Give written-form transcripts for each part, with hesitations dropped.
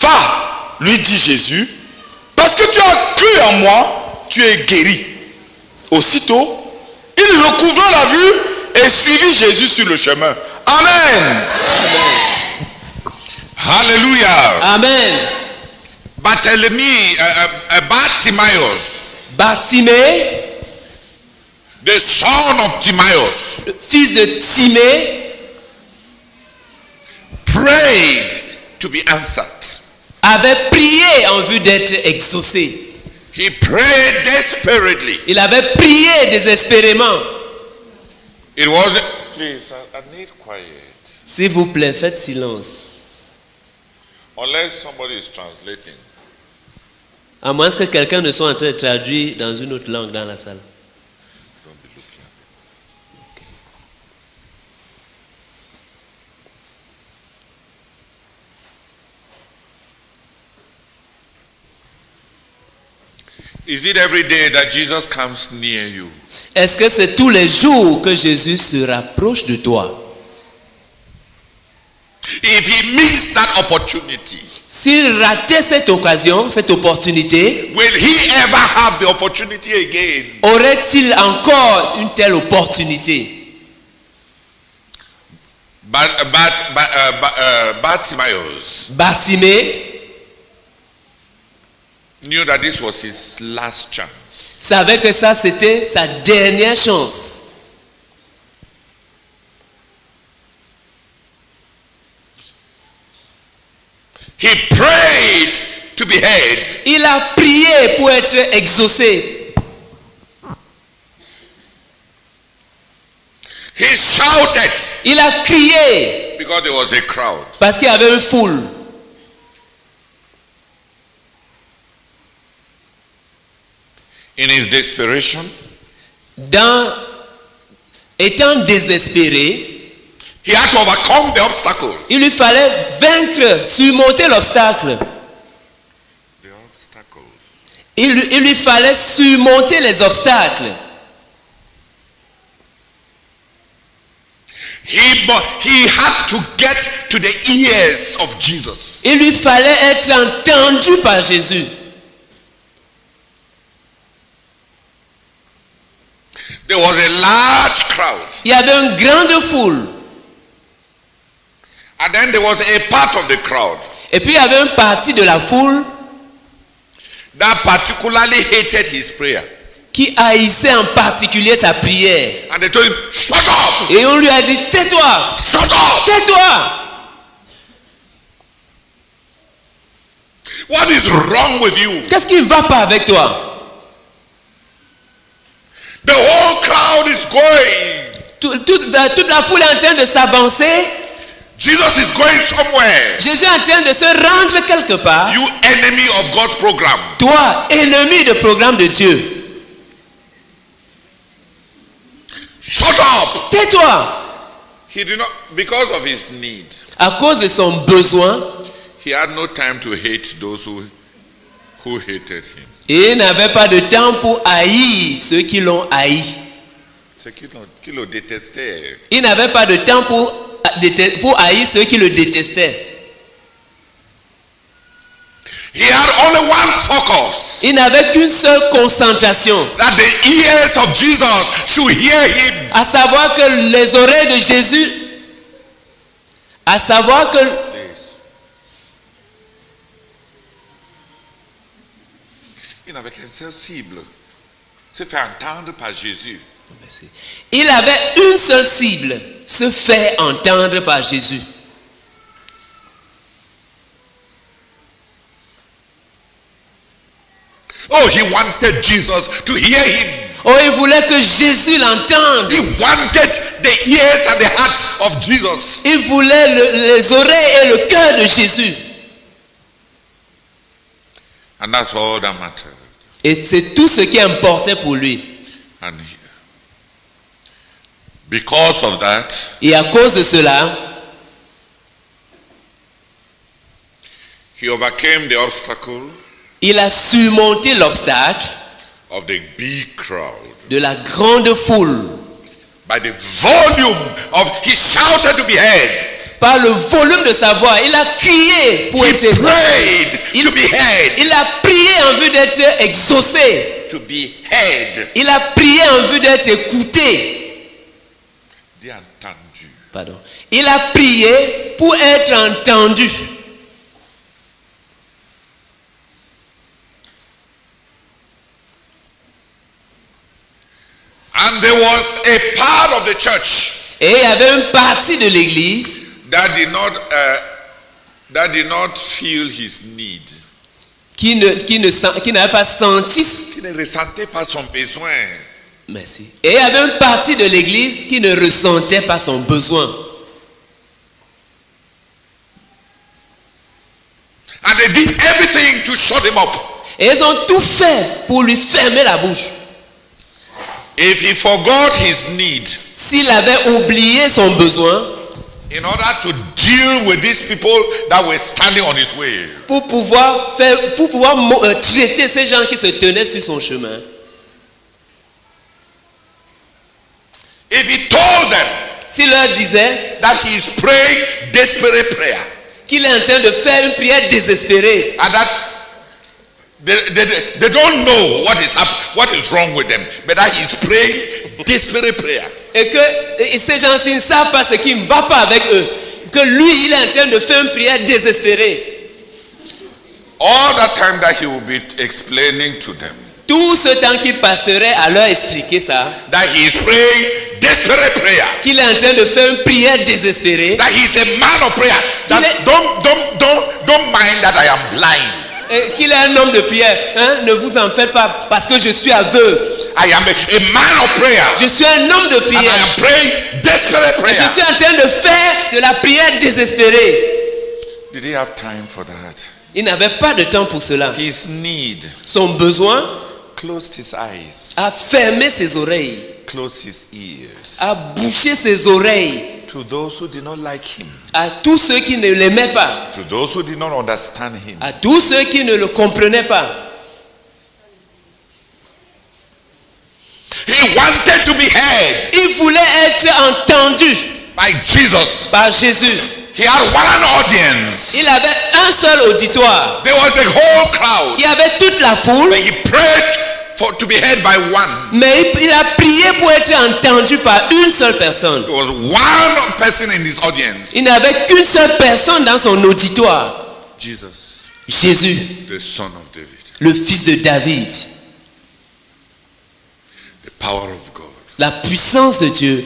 Va, lui dit Jésus, parce que tu as cru en moi, tu es guéri. Aussitôt, il recouvra la vue et suivit Jésus sur le chemin. Amen. Hallelujah. Amen. Bartimaeus, Bartimée, the son of Timaeus, le fils de Timée, prayed to be answered. avait prié en vue d'être exaucé. He prayed desperately. Il avait prié désespérément. It was. Please, I need quiet. S'il vous plaît, faites silence. Unless somebody is translating. À moins que quelqu'un ne soit en train de traduire dans une autre langue dans la salle. Don't be looking at me. Is it every day that Jesus comes near you? Est-ce que c'est tous les jours que Jésus se rapproche de toi? If he missed that opportunity, S'il ratait cette occasion, cette opportunité, will he ever have the opportunity again? aurait-il encore une telle opportunité? Bartimaeus Bartimée knew that this was his last chance. savait que ça c'était sa dernière chance. He prayed to be heard. Il a prié pour être exaucé. He shouted Il a crié because there was a crowd. parce qu'il y avait une foule. In his desperation, Étant désespéré, he had to overcome the obstacle. il lui fallait vaincre, surmonter l'obstacle. The obstacles. Il lui fallait surmonter les obstacles. He had to get to the ears of Jesus. Il lui fallait être entendu par Jésus. There was a large crowd. Il y avait une grande foule. And then there was a part of the crowd Et puis il y avait une partie de la foule that particularly hated his prayer. qui haïssait en particulier sa prière. And they told him, shut up! Et on lui a dit, tais-toi, Shut up! tais-toi. What is wrong with you? Qu'est-ce qui ne va pas avec toi? The whole crowd is going. Toute la foule est en train de s'avancer. Jesus is going somewhere. Jésus est en train de se rendre quelque part. You enemy of God's program. Toi, ennemi du programme de Dieu. Shut up! Tais-toi. He did not, because of his need, À cause de son besoin, he had no time to hate those who hated him. et il n'avait pas de temps pour haïr ceux qui l'ont haï. C'est qui le détestait. Il n'avait pas de temps pour haïr ceux qui le détestaient. He had only one focus. Il n'avait qu'une seule concentration, That the ears of Jesus should hear him. à savoir que les oreilles de Jésus, à savoir que Please. Il n'avait qu'une seule cible. Se faire entendre par Jésus. il avait une seule cible, se faire entendre par Jésus. Oh, he wanted Jesus to hear him. Oh, il voulait que Jésus l'entende. He wanted the ears and the heart of Jesus. Il voulait les oreilles et le cœur de Jésus. And that's all that mattered. Et c'est tout ce qui importait pour lui. And because of that, Et à cause de cela, he overcame the obstacle il a surmonté l'obstacle of the big crowd. de la grande foule By the volume of, he shouted to be heard. par le volume de sa voix. Il a crié pour He être prayed to be heard. Il a prié en vue d'être exaucé. To be heard. Il a prié en vue d'être écouté. Dis entendu. Pardon. Il a prié pour être entendu. And there was a part of the church Et il y avait une partie de l'église that did not feel his need. qui n'avait pas senti. Qui ne ressentait pas son besoin. Merci. Et il y avait une partie de l'église qui ne ressentait pas son besoin. And they did everything to shut him up. Et ils ont tout fait pour lui fermer la bouche. If he forgot his need, S'il avait oublié son besoin, in order to deal with these people that were standing on his way, pour pouvoir traiter ces gens qui se tenaient sur son chemin, if he told them s'il leur disait that he is praying desperate prayer, qu'il est en train de faire une prière désespérée, and that they don't know what is wrong with them, but that he is praying desperate prayer. et que ces gens-ci ne savent pas ce qui ne va pas avec eux, que lui, il est en train de faire une prière désespérée. All that time that he will be explaining to them Tout ce temps qu'il passerait à leur expliquer ça, that he is praying desperate prayer, qu'il est en train de faire une prière désespérée, that he is a man of prayer, that don't mind that I am blind. et qu'il est un homme de prière. Hein? Ne vous en faites pas parce que je suis aveugle. I am a man of prayer. Je suis un homme de And I prière. am praying desperate Et prayer. je suis en train de faire de la prière désespérée. Did he have time for that? Il n'avait pas de temps pour cela. His need Son besoin closed his eyes, a fermé ses oreilles, closed his ears a bouché ses oreilles to those who did not like him, à tous ceux qui ne l'aimaient pas, to those who did not understand him. à tous ceux qui ne le comprenaient pas. He wanted to be heard Il voulait être entendu by Jesus. par Jésus. He had one audience. Il avait un seul auditoire. There was the whole crowd. Il y avait toute la foule, But he prayed to be heard by one. mais il a prié pour être entendu par une seule personne. There was one person in his audience. Il n'avait qu'une seule personne dans son auditoire. Jesus, Jésus, the son of David. le fils de David. The power of God. La puissance de Dieu.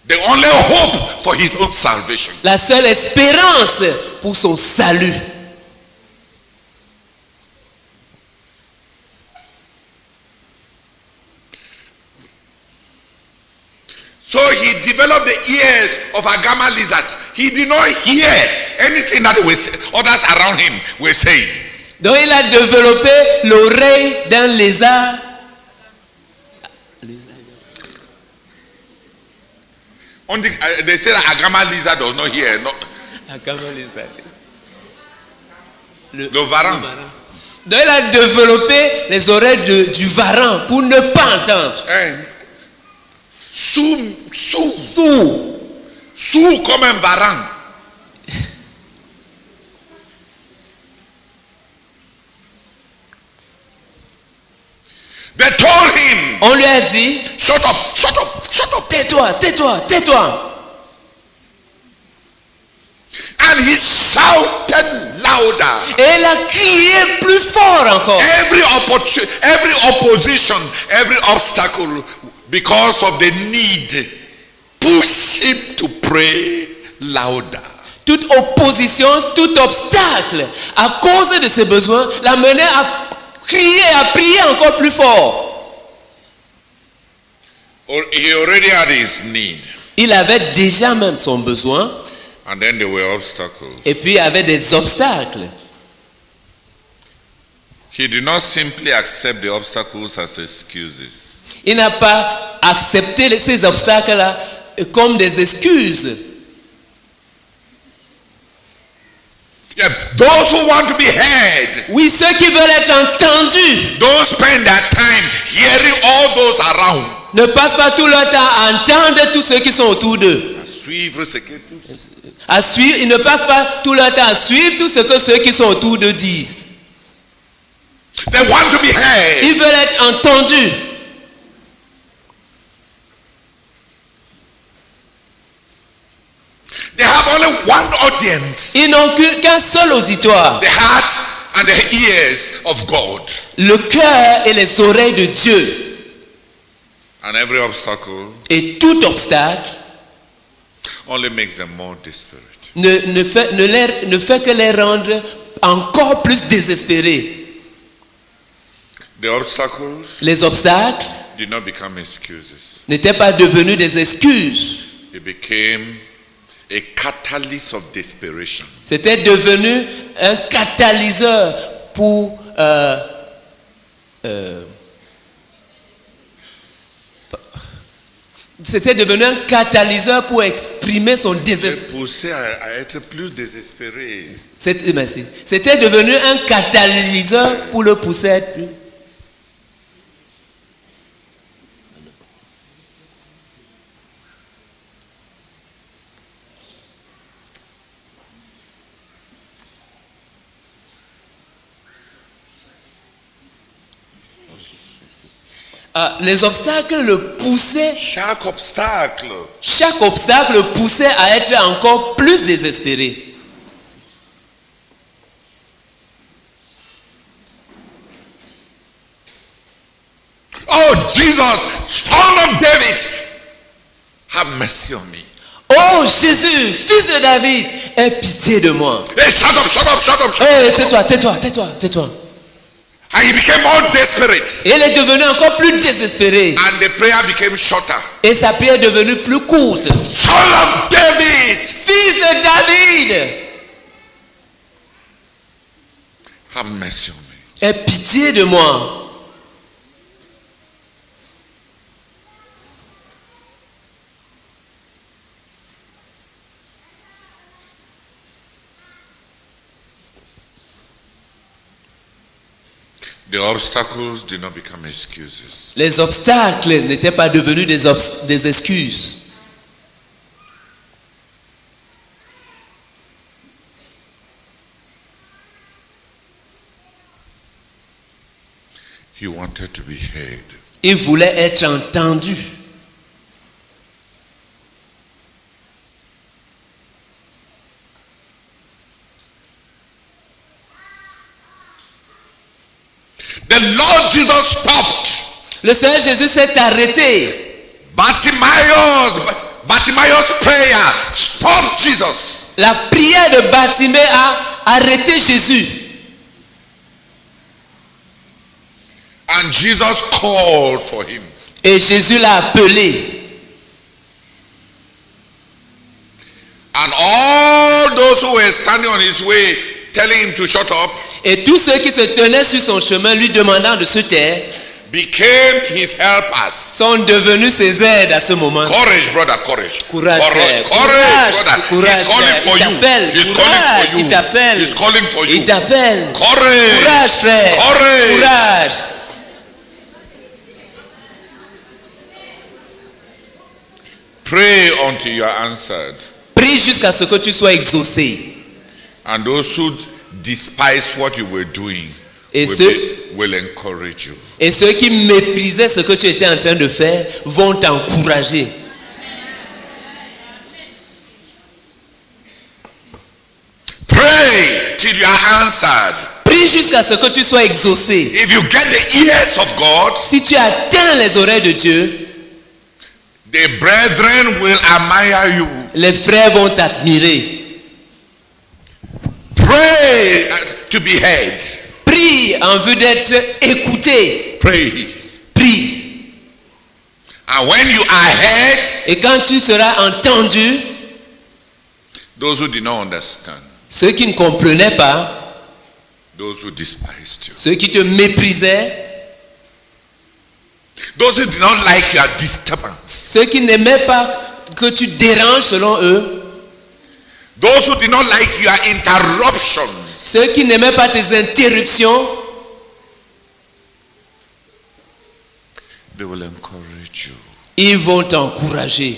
The only hope for his own salvation. La seule espérance pour son salut. So he developed the ears of a gamma lizard. He did not hear anything that others around him were saying. Donc il a développé l'oreille d'un lézard. Only, they say that a gamma lizard does not hear. No, le varan. Donc il a développé les oreilles du varan pour ne pas entendre. Sourd comme un varan. They told him, On lui a dit, shut up, shut up, shut up. tais-toi, tais-toi, tais-toi. And he shouted louder. Et il a crié plus fort encore. Every opposition, every obstacle, because of the need, pushed him to pray louder. Toute opposition, tout obstacle, à cause de ses besoins, l'a mené à crier, à prier encore plus fort. He already had his need. Il avait déjà même son besoin, And then there were obstacles. et puis il y avait des obstacles. He did not simply accept the obstacles as excuses. Il n'a pas accepté ces obstacles-là comme des excuses. Yeah, those who want to be heard, Oui, ceux qui veulent être entendus, don't spend their time hearing all those around. ne passent pas tout leur temps à entendre tous ceux qui sont autour d'eux. à suivre ce que tous. À suivre, ils ne passent pas tout leur temps à suivre tout ce que ceux qui sont autour d'eux disent. They want to be heard. Ils veulent être entendus. They have only one audience. Ils n'ont qu'un seul auditoire. The heart and the ears of God. Le cœur et les oreilles de Dieu. And every obstacle Et tout obstacle only makes them more desperate. ne fait que les rendre encore plus désespérés. The obstacles Les obstacles did not become excuses. n'étaient pas devenus des excuses. It became a catalyst of desperation. C'était devenu un catalyseur pour c'était devenu un catalyseur pour exprimer son désespoir. Poussé à être plus désespéré. Merci. C'était devenu un catalyseur pour le pousser à être plus. Les obstacles le poussaient. Chaque obstacle Le poussait à être encore plus désespéré. Oh Jesus, Son of David, have mercy on me. Oh Jésus, fils de David, aie pitié de moi. Hey, shut up, shut up, shut up, shut Hey, up. tais-toi. And he became more desperate. Et il est devenu encore plus désespéré. And the prayer became shorter. Et sa prière est devenue plus courte. Son of David, Fils de David, have mercy on me. aie pitié de moi. The obstacles did not become excuses. Les obstacles n'étaient pas devenus des excuses. He wanted to be heard. Il voulait être entendu. The Lord Jesus stopped. Le Seigneur Jésus s'est arrêté. Bartimaeus prayer stopped Jesus. La prière de Bartimée a arrêté Jésus. And Jesus called for him. Et Jésus l'a appelé. And all those who were standing on his way telling him to shut up Et tous ceux qui se tenaient sur son chemin lui demandant de se taire became his helpers. sont devenus ses aides à ce moment. Courage, brother, courage. Courage, frère. Courage, brother. Courage, He's calling frère. for Il you. t'appelle. He's Courage, calling for you. il t'appelle. He's calling for you. Il t'appelle. Courage. Courage, frère. Courage. Courage. Pray until you are answered. Prie jusqu'à ce que tu sois exaucé. And those who despise what you were doing Et will encourage you. Et ceux qui méprisaient ce que tu étais en train de faire vont t'encourager. Pray till you are answered. Prie jusqu'à ce que tu sois exaucé. If you get the ears of God, Si tu atteins les oreilles de Dieu, the brethren will admire you. les frères vont t'admirer. Pray to be heard. Prie en vue d'être écouté. Pray. Prie. And when you are heard, Et quand tu seras entendu, those who did not understand, ceux qui ne comprenaient pas, those who despised you, ceux qui te méprisaient, those who did not like your disturbance, ceux qui n'aimaient pas que tu déranges selon eux, those who did not like your interruptions, ceux qui n'aimaient pas tes interruptions, they will encourage you. Ils vont t'encourager.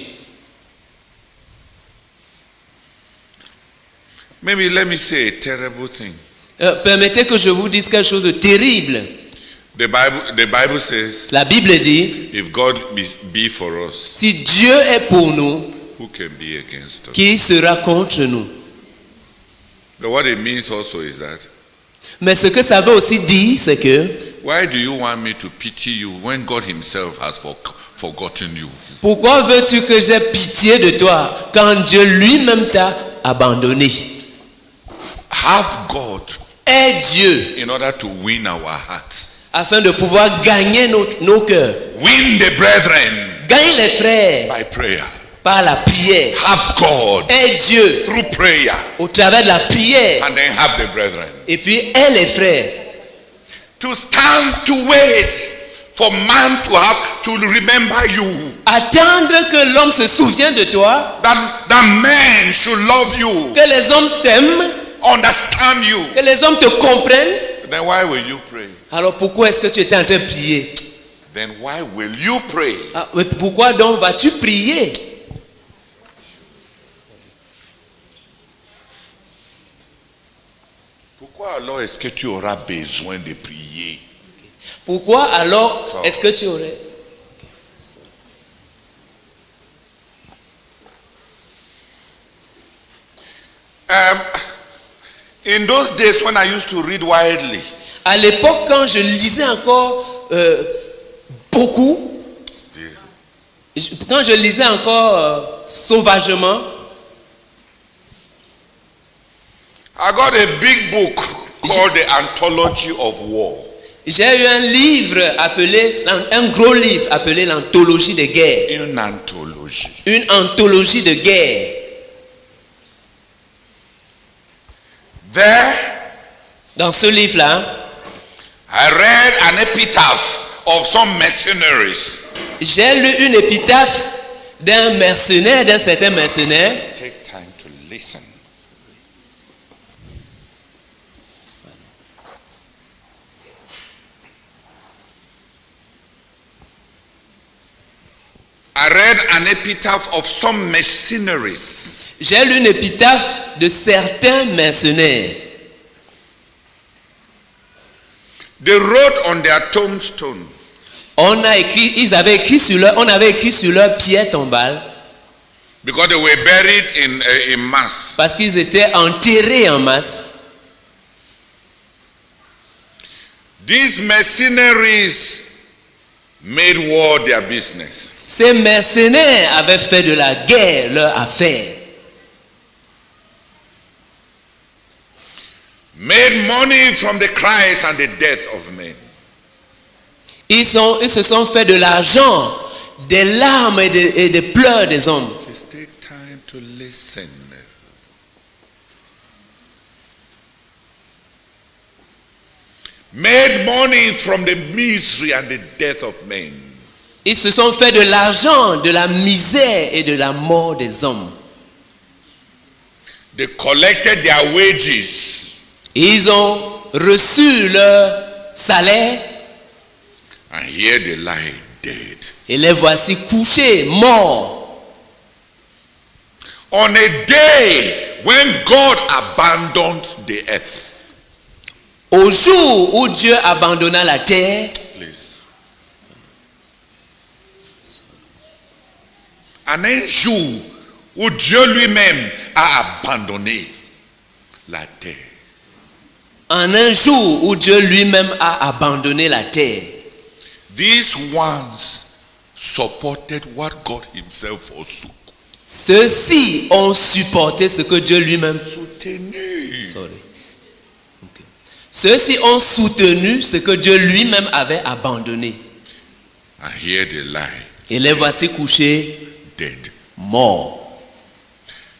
Maybe let me say a terrible thing. Permettez que je vous dise quelque chose de terrible. The Bible says, La Bible dit, if God be for us, si Dieu est pour nous, who can be against us? qui sera contre nous? But what it means also is that, Mais ce que ça veut aussi dire, c'est que why do you want me to pity you when God himself has forgotten you? pourquoi veux-tu que j'aie pitié de toi quand Dieu lui-même t'a abandonné? Have God Aie Dieu in order to win our hearts. afin de pouvoir gagner nos cœurs. Win the brethren Gagne les frères by prayer. par la prière. Have God Aie Dieu through prayer, au travers de la prière. and then have the brethren. Et puis aie les frères. To stand to wait for man to have to remember you. Attendre que l'homme se souvienne de toi. That men should love you, Que les hommes t'aiment. understand you. Que les hommes te comprennent. Then why will you pray? Alors pourquoi est-ce que tu étais en train de prier? Then why will you pray? Mais pourquoi donc vas-tu prier? Pourquoi alors est-ce que tu auras besoin de prier? Pourquoi alors est-ce que tu aurais... In those days when I used to read widely, À l'époque, quand je lisais encore beaucoup, quand je lisais encore sauvagement, I got a big book called The Anthology of War. j'ai eu un gros livre appelé l'anthologie de guerre. Une anthologie. Une anthologie de guerre. There, Dans ce livre-là, I read an epitaph of some mercenaries. j'ai lu une épitaphe d'un certain mercenaire. Take time to listen. I read an epitaph of some mercenaries. J'ai lu une épitaphe de certains mercenaires. They wrote on their tombstone, On avait écrit sur leur pierre tombale, because they were buried in mass. parce qu'ils étaient enterrés en masse. These mercenaries made war their business. Ces mercenaires avaient fait de la guerre leur affaire. Made money from the cries and the death of men. Ils se sont fait de l'argent, des larmes et des pleurs des hommes. Please take time to listen. Made money from the misery and the death of men. Ils se sont fait de l'argent, de la misère et de la mort des hommes. They collected their wages. Ils ont reçu leur salaire And here they lie dead. et les voici couchés, morts. On a day when God abandoned the earth. Au jour où Dieu abandonna la terre, Please. Un jour où Dieu lui-même a abandonné la terre. en un jour où Dieu lui-même a abandonné la terre, These ones supported what God himself also ceux-ci ont supporté ce que Dieu lui-même soutenu. Ceux-ci ont soutenu ce que Dieu lui-même avait abandonné. And here they lie Et les voici couchés, dead. morts.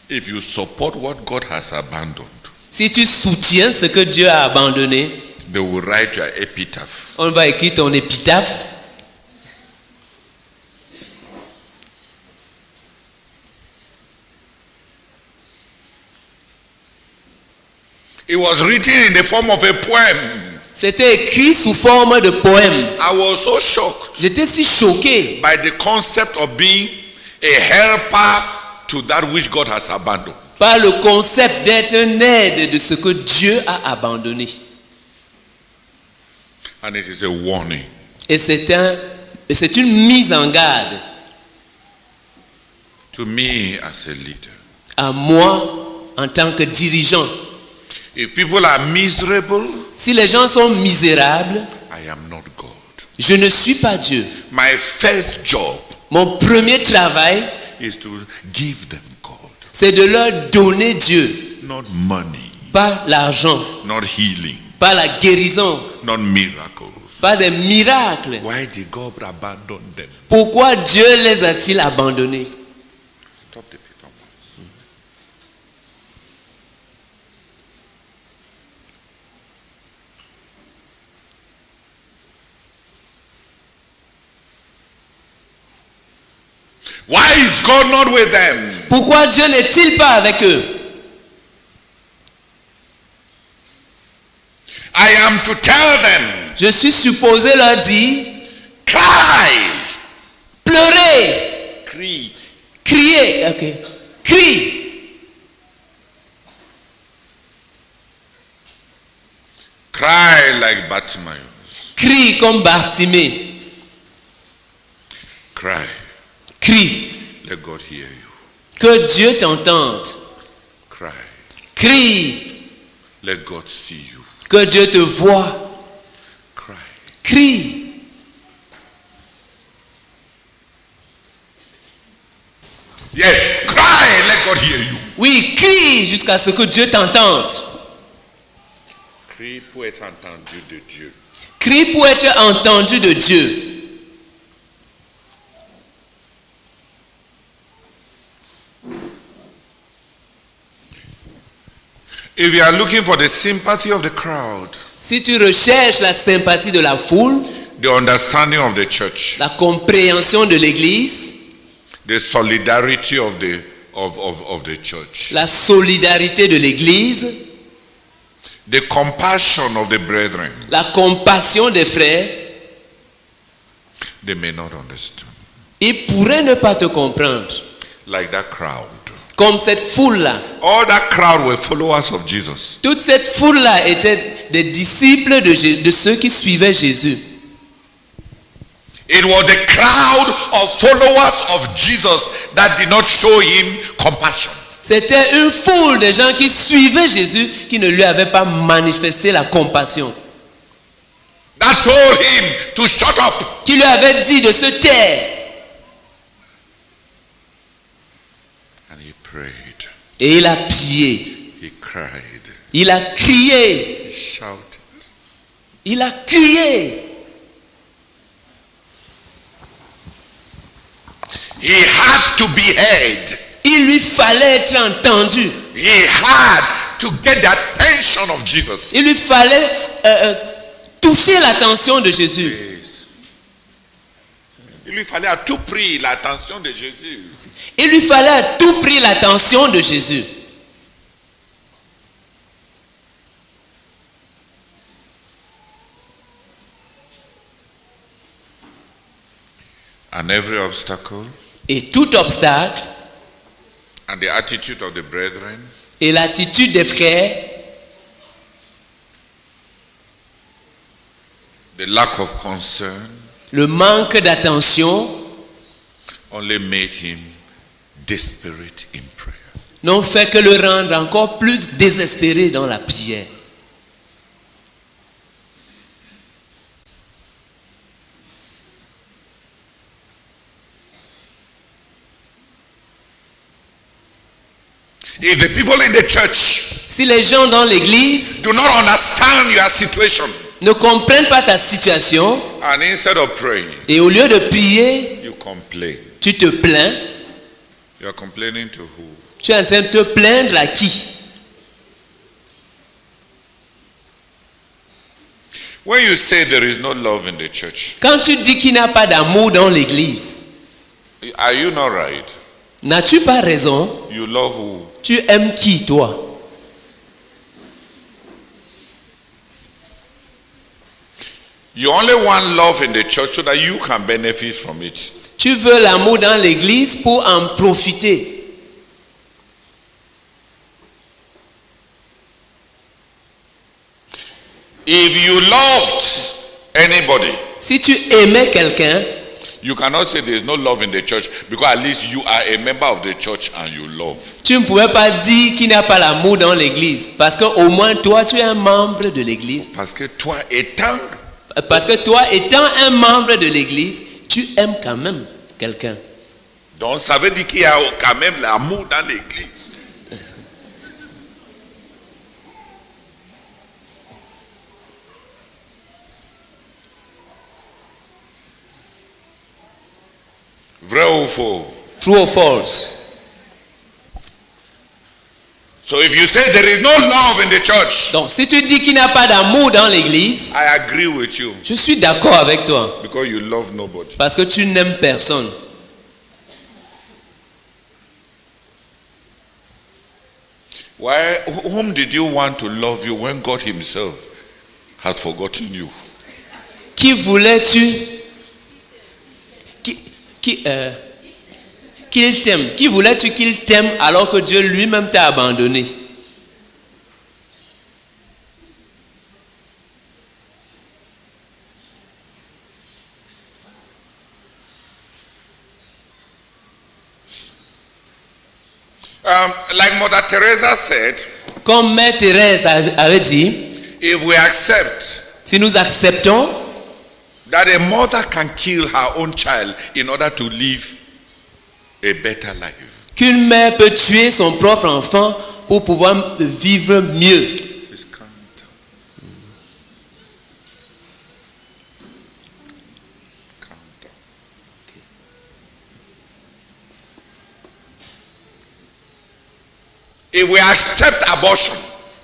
If you support what God has abandoned, Si tu soutiens ce que Dieu a abandonné, they will write your epitaph. on va écrire ton épitaphe. It was written in the form of a poem. C'était écrit sous forme de poème. I was so shocked J'étais si choqué by the concept of being a helper to that which God has abandoned. par le concept d'être un aide de ce que Dieu a abandonné. And it is a warning. Et c'est une mise en garde To me as a leader. à moi en tant que dirigeant. If people are miserable, Si les gens sont misérables, I am not God. je ne suis pas Dieu. My first job Mon premier travail, is to give them God. c'est de leur donner Dieu, Not money, pas l'argent, not healing, pas la guérison, not miracles. pas des miracles. Why did God abandon them? Pourquoi Dieu les a-t-il abandonnés? Stop the people. Why is God not with them? Pourquoi Dieu n'est-il pas avec eux? I am to tell them, Je suis supposé leur dire, cry, pleurez, cry. criez, ok, crie. Cry like Bartimaeus. Crie comme Bartimée. Cry. Crie. Let God hear you. Que Dieu t'entende. Cry. Crie. Let God see you. Que Dieu te voie. Cry. Crie. Yes, cry. Let God hear you. Oui, crie jusqu'à ce que Dieu t'entende. Crie pour être entendu de Dieu. Crie pour être entendu de Dieu. If you are looking for the sympathy of the crowd, Si tu recherches la sympathie de la foule, the understanding of the church, la compréhension de l'Église, the solidarity of the church, la solidarité de l'Église, the compassion of the brethren, la compassion des frères, they may not understand. ils pourraient ne pas te comprendre. Like that crowd. Comme cette foule-là. All that crowd were followers of Jesus. Toute cette foule-là était des disciples de ceux qui suivaient Jésus. It was the crowd of followers of Jesus that did not show him compassion. C'était une foule de gens qui suivaient Jésus qui ne lui avaient pas manifesté la compassion. That told him to shut up. Qui lui avaient dit de se taire. And he prayed. Et il a prié. He cried. Il a crié. He shouted. Il a crié. He had to be heard. Il lui fallait être entendu. He had to get the attention of Jesus. Il lui fallait toucher l'attention de Jésus. Yes. Il lui fallait à tout prix l'attention de Jésus. Il lui fallait à tout prix l'attention de Jésus. And every obstacle Et tout obstacle and the attitude of the brethren et l'attitude des frères, the lack of concern le manque d'attention only made him desperate in prayer. n'ont fait que le rendre encore plus désespéré dans la prière. If the people in the church Si les gens dans l'église do not understand your situation, ne comprennent pas ta situation and instead of praying, et au lieu de prier, you complain. tu te plains, You are complaining to who? tu es en train de te plaindre à qui? When you say there is no love in the church, Quand tu dis qu'il n'y a pas d'amour dans l'église, are you not right? n'as-tu pas raison? You love who? Tu aimes qui, toi? You only want love in the church so that you can benefit from it. Tu veux l'amour dans l'église pour en profiter. If you loved anybody, Si tu aimais quelqu'un, you cannot say there is no love in the church because at least you are a member of the church and you love. tu ne pouvais pas dire qu'il n'y a pas l'amour dans l'église. Parce qu'au moins, toi, tu es un membre de l'église. Parce que toi étant, Parce que toi, étant un membre de l'église, tu aimes quand même quelqu'un. donc ça veut dire qu'il y a quand même l'amour dans l'église. Vrai ou faux? True or false? So if you say there is no love in the church, Donc, si tu dis qu'il n'y a pas d'amour dans l'église, I agree with you je suis d'accord avec toi. because you love nobody. Parce que tu n'aimes personne. Why? Whom did you want to love you when God Himself has forgotten you? Qui voulais-tu qu'il t'aime? Qui voulais-tu qu'il t'aime alors que Dieu lui-même t'a abandonné? Like Mother Teresa said, Comme Mère Thérèse avait dit, if we accept si nous acceptons that a mother can kill her own child in order to live a better life. qu'une mère peut tuer son propre enfant pour pouvoir vivre mieux. Please calm down. Calm down. If we accept abortion,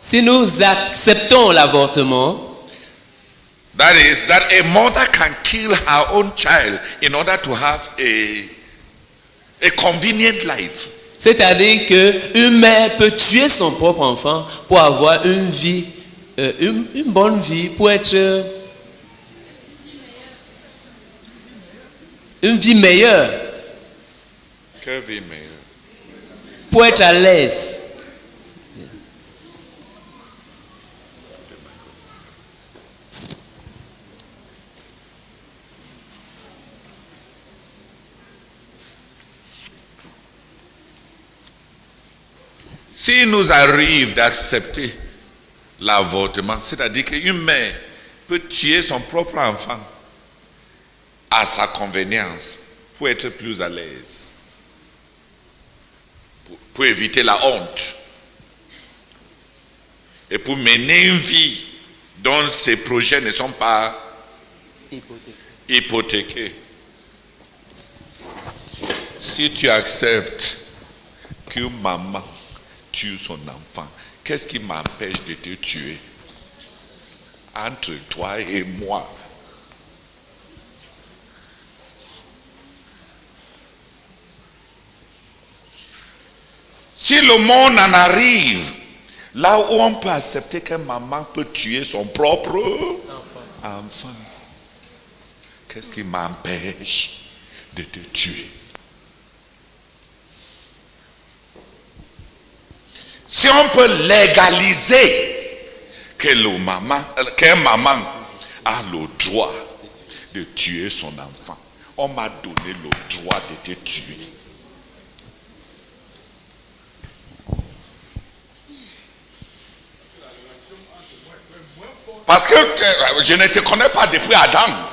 Si nous acceptons l'avortement, that is that a mother can kill her own child in order to have a convenient life. c'est-à-dire qu'une mère peut tuer son propre enfant pour avoir une vie, une bonne vie, pour être une vie meilleure, pour être à l'aise. S'il nous arrive d'accepter l'avortement, c'est-à-dire qu'une mère peut tuer son propre enfant à sa convenience pour être plus à l'aise, pour éviter la honte et pour mener une vie dont ses projets ne sont pas hypothéqués. Si tu acceptes qu'une maman tue son enfant, qu'est-ce qui m'empêche de te tuer? Entre toi et moi. Si le monde en arrive là où on peut accepter qu'une maman peut tuer son propre enfant, qu'est-ce qui m'empêche de te tuer? Si on peut légaliser qu'un maman a le droit de tuer son enfant, on m'a donné le droit de te tuer. Parce que je ne te connais pas depuis Adam.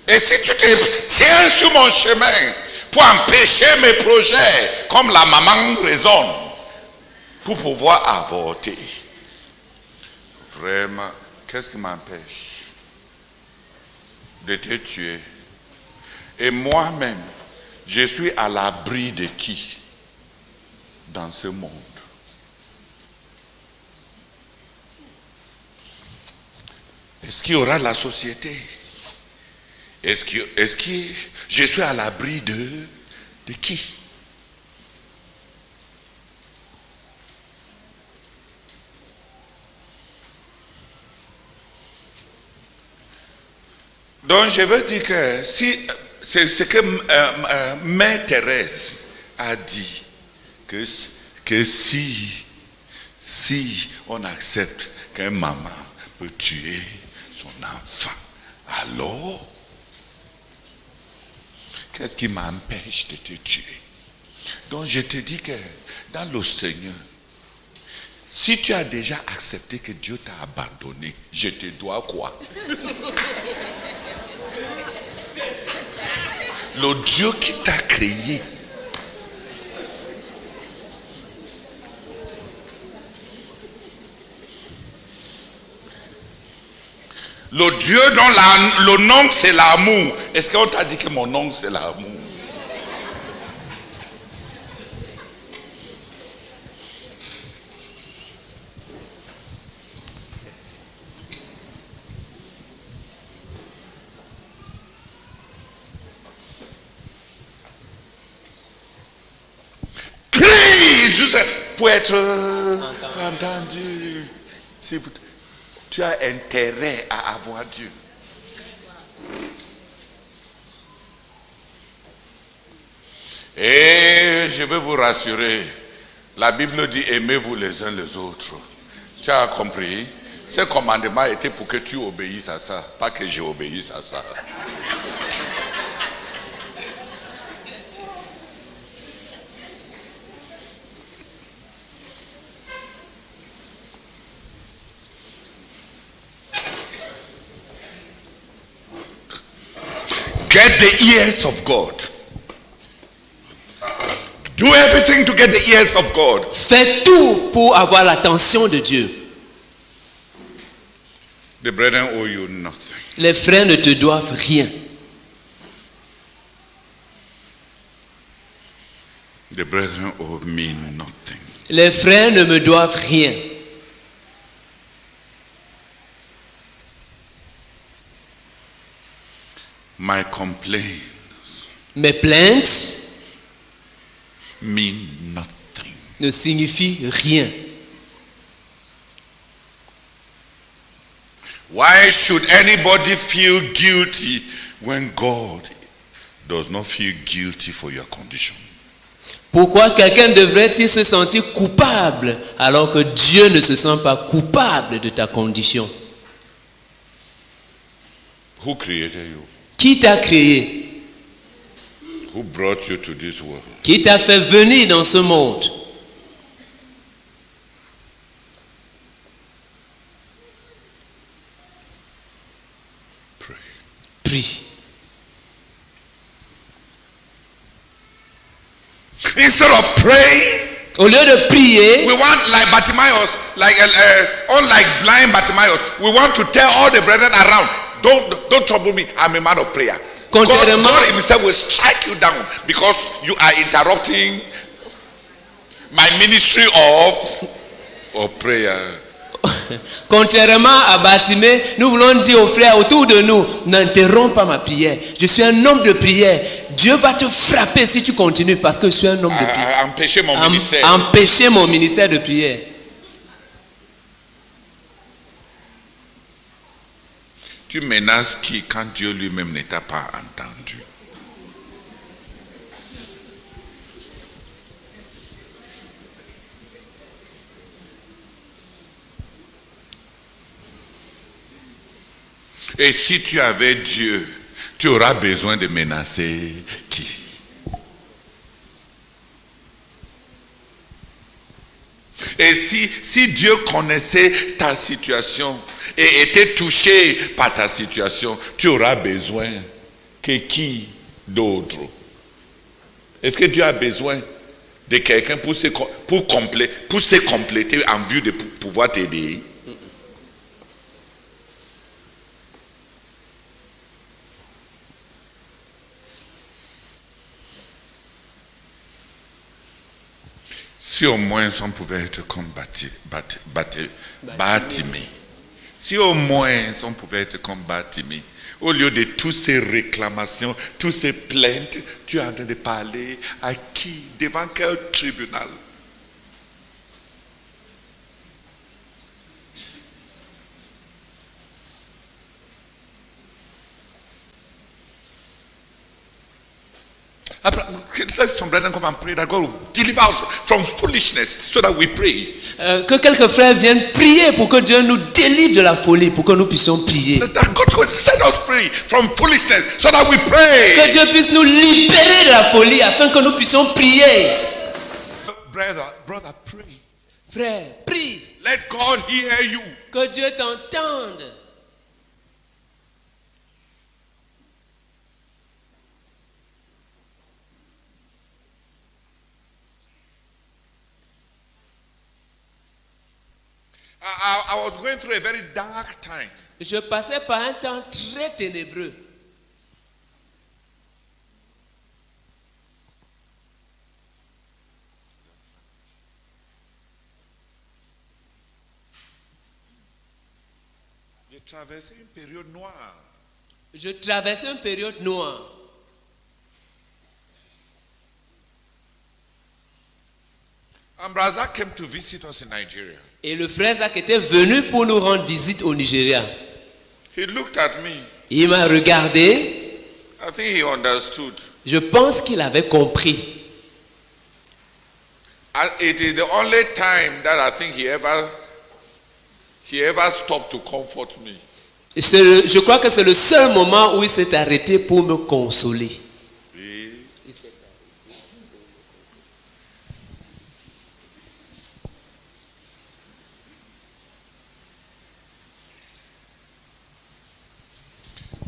Et si tu te tiens sur mon chemin pour empêcher mes projets, comme la maman raisonne, pour pouvoir avorter, vraiment, qu'est-ce qui m'empêche de te tuer? Et moi-même, je suis à l'abri de qui dans ce monde? Est-ce qu'il y aura la société? Est-ce que je suis à l'abri de qui? Donc je veux dire que si c'est ce que Mère Thérèse a dit, que si on accepte qu'un maman peut tuer son enfant, alors qu'est-ce qui m'empêche de te tuer? Donc je te dis que dans le Seigneur, si tu as déjà accepté que Dieu t'a abandonné, je te dois quoi? Le Dieu qui t'a créé. Le Dieu dont le nom c'est l'amour. Est-ce qu'on t'a dit que mon nom c'est l'amour? Crie juste pour être entendu. Si tu as intérêt à avoir Dieu. Et je veux vous rassurer, la Bible dit aimez-vous les uns les autres. Tu as compris? Ce commandement était pour que tu obéisses à ça, pas que j'obéisse à ça. Get the ears of God. Do everything to get the ears of God. Fais tout pour avoir l'attention de Dieu. The brethren owe you nothing. Les frères ne te doivent rien. The brethren owe me nothing. Les frères ne me doivent rien. My complaints Mes plaintes mean nothing. ne signifient rien. Why should anybody feel guilty when God does not feel guilty for your condition? Pourquoi quelqu'un devrait-il se sentir coupable alors que Dieu ne se sent pas coupable de ta condition? Who created you? Qui t'a créé? Who brought you to this world? Qui t'a fait venir dans ce monde? Pray. Prie. Instead of praying, Au lieu de prier, we want like Bartimaeus, unlike blind Bartimaeus, we want to tell all the brethren around, don't trouble me, I'm a man of prayer. God himself will strike you down because you are interrupting my ministry of prayer. contrairement à Bartimée, nous voulons dire aux frères autour de nous, n'interromps pas ma prière. Je suis un homme de prière. Dieu va te frapper si tu continues parce que je suis un homme de prière. Empêcher mon ministère. Empêcher mon ministère de prière. Tu menaces qui quand Dieu lui-même ne t'a pas entendu? Et si tu avais Dieu, tu auras besoin de menacer qui? Et si Dieu connaissait ta situation et était touché par ta situation, tu auras besoin que qui d'autre? Est-ce que Dieu a besoin de quelqu'un pour se compléter en vue de pouvoir t'aider? Si au moins on pouvait être comme Bartimée. Si au moins on pouvait être comme Bartimée. Au lieu de toutes ces réclamations, toutes ces plaintes, tu es en train de parler à qui? Devant quel tribunal? let some brethren come and pray that God will deliver us from foolishness so that we pray. Que quelques frères viennent prier pour que Dieu nous délivre de la folie, pour que nous puissions prier. That God will set us free from foolishness so that we pray. Que Dieu puisse nous libérer de la folie afin que nous puissions prier. Brother, pray. Frère, prie. Let God hear you. Que Dieu t'entende. I was going through a very dark time. Je passais par un temps très ténébreux. J'ai traversé une période noire. Je traversais une période noire. And Brother came to visit us in Nigeria. Et le frère Zach était venu pour nous rendre visite au Nigeria. He looked at me. Il m'a regardé. I think he understood. Je pense qu'il avait compris. And it is the only time that I think he ever stopped to comfort me. Je crois que c'est le seul moment où il s'est arrêté pour me consoler.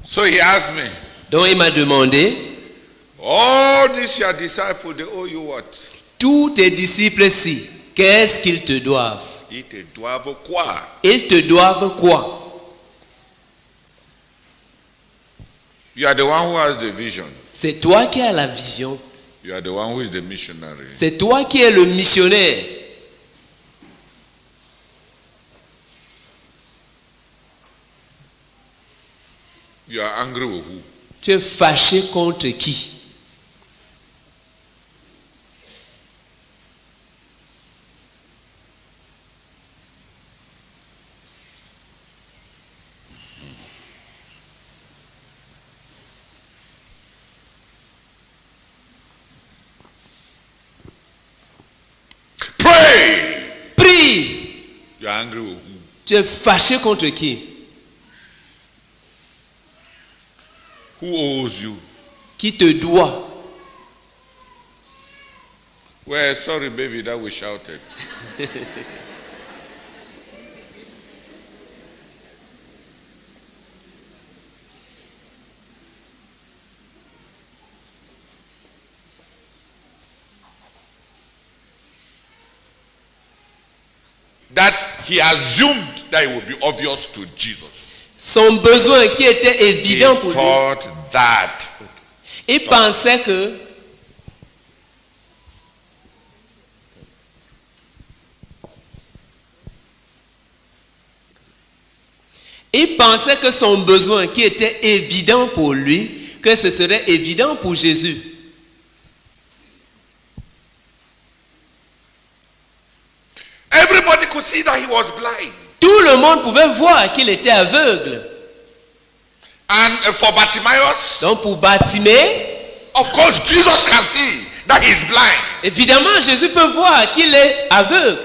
So he asked me, Donc il m'a demandé, all these your disciples, they owe you what? tous tes disciples-ci, qu'est-ce qu'ils te doivent? Ils te doivent quoi? Ils te doivent quoi? You are the one who has the vision. C'est toi qui as la vision. You are the one who is the missionary. C'est toi qui es le missionnaire. You are angry with who? Tu es fâché contre qui? Pray! Prie! You are angry with who? Tu es fâché contre qui? Who owes you? Qui te doit? Well, sorry, baby, that we shouted. That he assumed that it would be obvious to Jesus. Son besoin qui était He évident pour lui. thought that. Il pensait que son besoin qui était évident pour lui, que ce serait évident pour Jésus. Everybody could see that he was blind. Tout le monde pouvait voir qu'il était aveugle. And for Bartimaeus, Donc pour Bartimée, of course, Jesus can see that he's blind. évidemment Jésus peut voir qu'il est aveugle.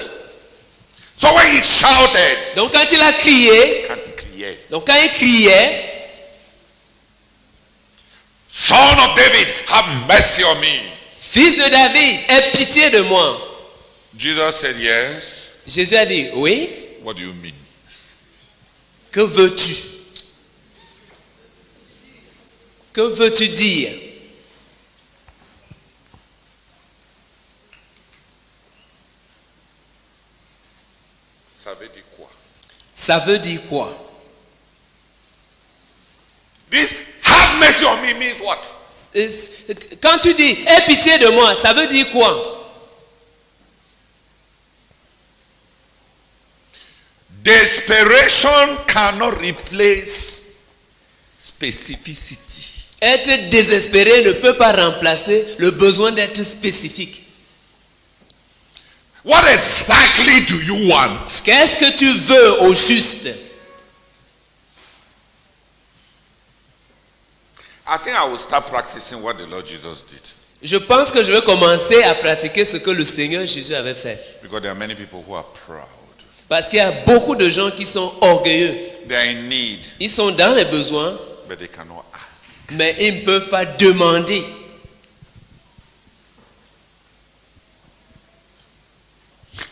So when he shouted, Donc quand il a crié, quand il criait, Son of David, have mercy on me. Fils de David, aie pitié de moi. Jesus said, yes. Jésus a dit, oui. What do you mean? Que veux-tu? Que veux-tu dire? Ça veut dire quoi? Ça veut dire quoi? This have mercy on me means what? Quand tu dis aie pitié de moi, ça veut dire quoi? Desperation cannot replace specificity. Être désespéré ne peut pas remplacer le besoin d'être spécifique. What exactly do you want? Qu'est-ce que tu veux au juste? I think I will start practicing what the Lord Jesus did. Je pense que je vais commencer à pratiquer ce que le Seigneur Jésus avait fait. Because there are many people who are proud. Parce qu'il y a beaucoup de gens qui sont orgueilleux. They are in need, Ils sont dans les besoins, but they cannot ask. mais ils ne peuvent pas demander.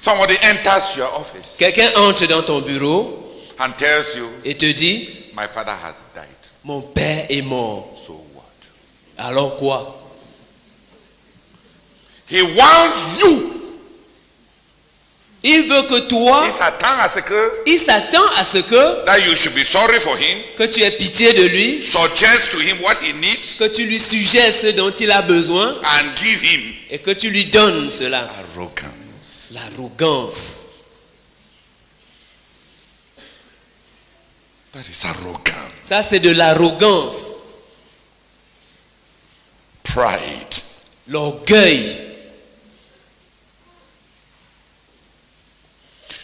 Somebody enters your office Quelqu'un entre dans ton bureau and tells you, et te dit, my father has died. mon père est mort. So what? Alors quoi? He wants you. Il veut que toi, Il s'attend à ce que il s'attend à ce que, that you should be sorry for him, que tu aies pitié de lui, suggest to him what he needs, que tu lui suggères ce dont il a besoin and give him et que tu lui donnes cela. arrogance. L'arrogance. That is arrogance. Ça, c'est de l'arrogance. Pride. L'orgueil.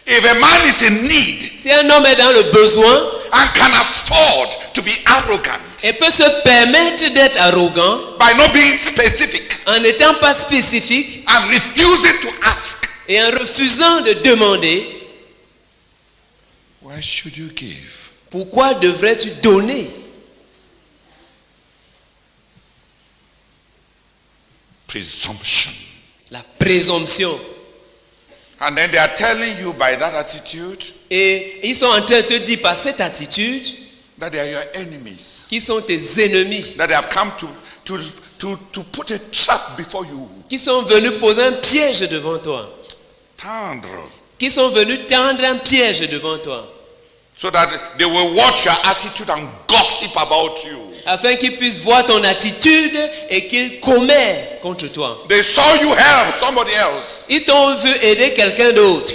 If a man is in need Si un homme est dans le besoin and can afford to be arrogant et peut se permettre d'être arrogant by not being specific en n'étant pas spécifique and refusing to ask, et en refusant de demander, why should you give? pourquoi devrais-tu donner? Presumption. La présomption. And then they are telling you by that attitude Et ils sont en train de te dire par cette attitude that they are your enemies, qui sont tes ennemis, that they have come to put a trap before you. qui sont venus poser un piège devant toi, Tendre. qui sont venus tendre un piège devant toi, So that they will watch your attitude and gossip about you. afin qu'ils puissent voir ton attitude et qu'ils commettent contre toi. They saw you help somebody else. Ils t'ont vu aider quelqu'un d'autre.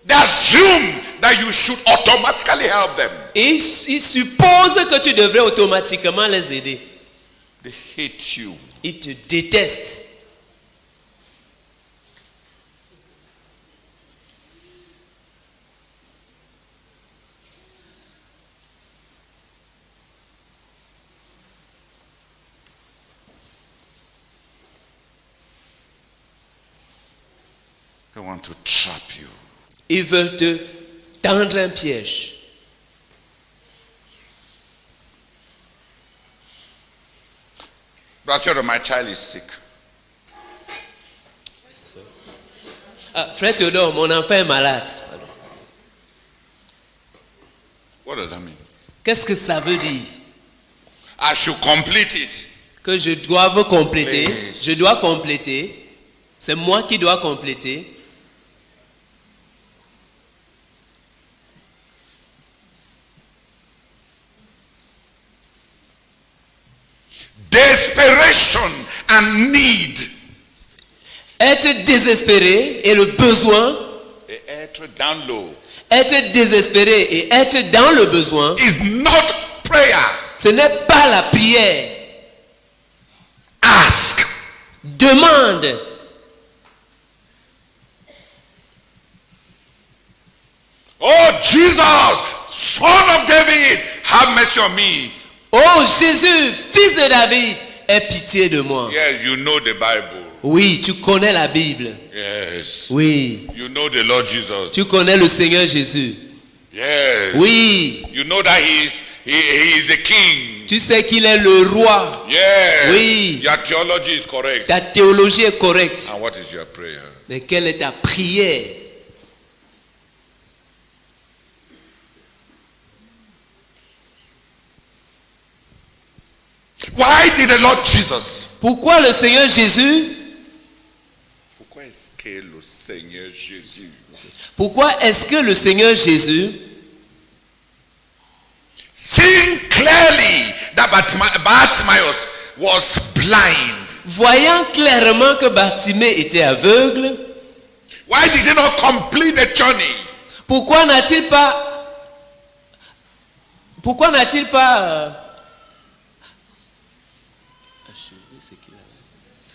They assume that you should automatically help them. Et ils supposent que tu devrais automatiquement les aider. They hate you. Ils te détestent. They want to trap you. Ils veulent te tendre un piège. Brother, my child is sick. Ah, frère Théodore, mon enfant est malade. What does that mean? Qu'est-ce que ça veut dire? I should complete it. Que je dois compléter. Please. Je dois compléter. C'est moi qui dois compléter. Desperation and need. Être désespéré et le besoin. Et être dans l'eau Être désespéré et être dans le besoin, is not prayer. ce n'est pas la prière. Ask. Demande. Oh Jesus, Son of David, have mercy on me. Oh Jésus, fils de David, aie pitié de moi. Yes, you know the Bible. Oui, tu connais la Bible. Yes. Oui, You know the Lord Jesus. tu connais le Seigneur Jésus. Yes. Oui, You know that he is the king. tu sais qu'il est le roi. Yes. Oui. Your theology is correct. Ta théologie est correcte. And what is your prayer? Mais quelle est ta prière? Why did the Lord Jesus? Pourquoi le Seigneur Jésus? Pourquoi est-ce que le Seigneur Jésus Pourquoi est-ce que le Seigneur Jésus, seeing clearly that Bartimaeus was blind, voyant clairement que Bartimée était aveugle, why did he not complete the journey?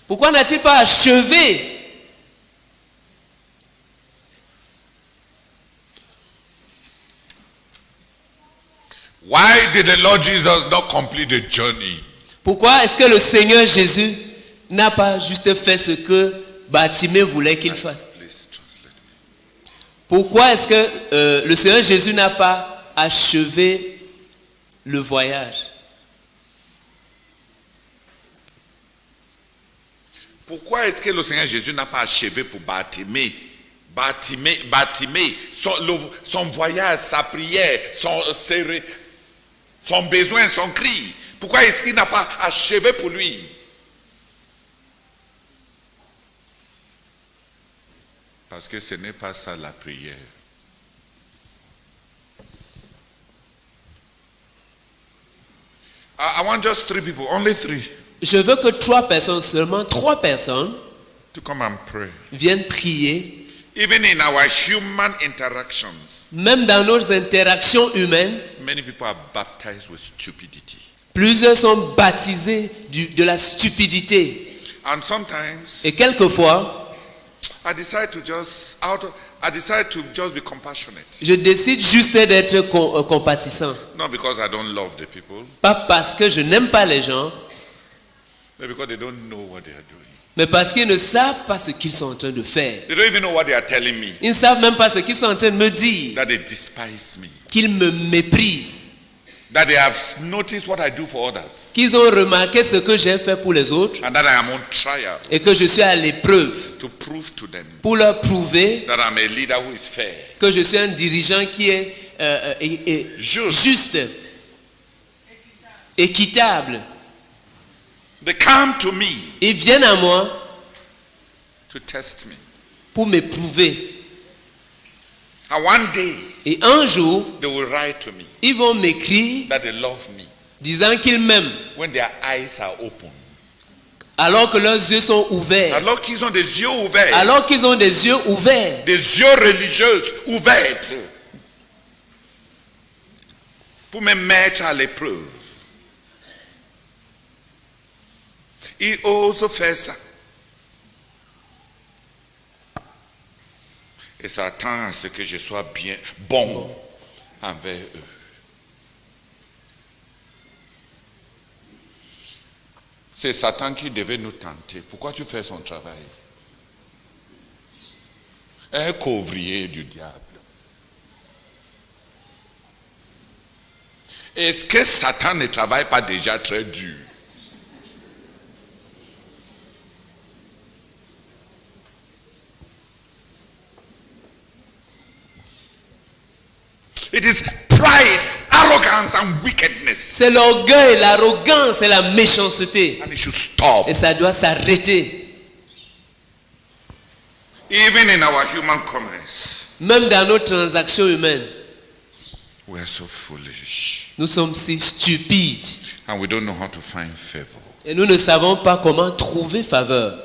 pourquoi n'a-t-il pas achevé Why did the Lord Jesus not complete the journey? Pourquoi est-ce que le Seigneur Jésus n'a pas juste fait ce que Bartimée voulait qu'il fasse. Please translate me. Pourquoi est-ce que le Seigneur Jésus n'a pas achevé le voyage? Pourquoi est-ce que le Seigneur Jésus n'a pas achevé pour Bartimée? Bartimée, son voyage, sa prière, son besoin, son cri. Pourquoi est-ce qu'il n'a pas achevé pour lui? Parce que ce n'est pas ça la prière. I want just 3 people, only 3, Je veux que 3 personnes, seulement 3 personnes, to come and pray. viennent prier. Even in our human interactions, Même dans nos interactions humaines, many people are baptized with stupidity. plusieurs sont baptisés de la stupidité. And sometimes Et quelquefois, I decide to just be compassionate. je décide juste d'être compatissant. Not because I don't love the people, Pas parce que je n'aime pas les gens, but because they don't know what they are doing. mais parce qu'ils ne savent pas ce qu'ils sont en train de faire. They don't even know what they are telling me. Ils ne savent même pas ce qu'ils sont en train de me dire. That they despise me. Qu'ils me méprisent. That they have noticed what I do for others. Qu'ils ont remarqué ce que j'ai fait pour les autres. And that I am on trial Et que je suis à l'épreuve to prove to them pour leur prouver that I'm a leader who is fair. que je suis un dirigeant qui est juste, équitable. They come to me Ils viennent à moi to test me. pour m'éprouver. And one day, Et un jour, they will write to me ils vont m'écrire that they love me disant qu'ils m'aiment when their eyes are open. alors que leurs yeux sont ouverts. Alors qu'ils ont des yeux ouverts, Alors qu'ils ont des yeux ouverts. des yeux religieux ouverts, pour me mettre à l'épreuve. Ils osent faire ça. Et ça tend à ce que je sois bien bon envers eux. C'est Satan qui devait nous tenter. Pourquoi tu fais son travail? Un couvrier du diable. Est-ce que Satan ne travaille pas déjà très dur? It is pride, arrogance and wickedness. C'est l'orgueil, l'arrogance et la méchanceté. And it should stop. Et ça doit s'arrêter. Even in our human commerce, Même dans nos transactions humaines, we are so foolish. nous sommes si stupides. And we don't know how to find favor. Et nous ne savons pas comment trouver faveur.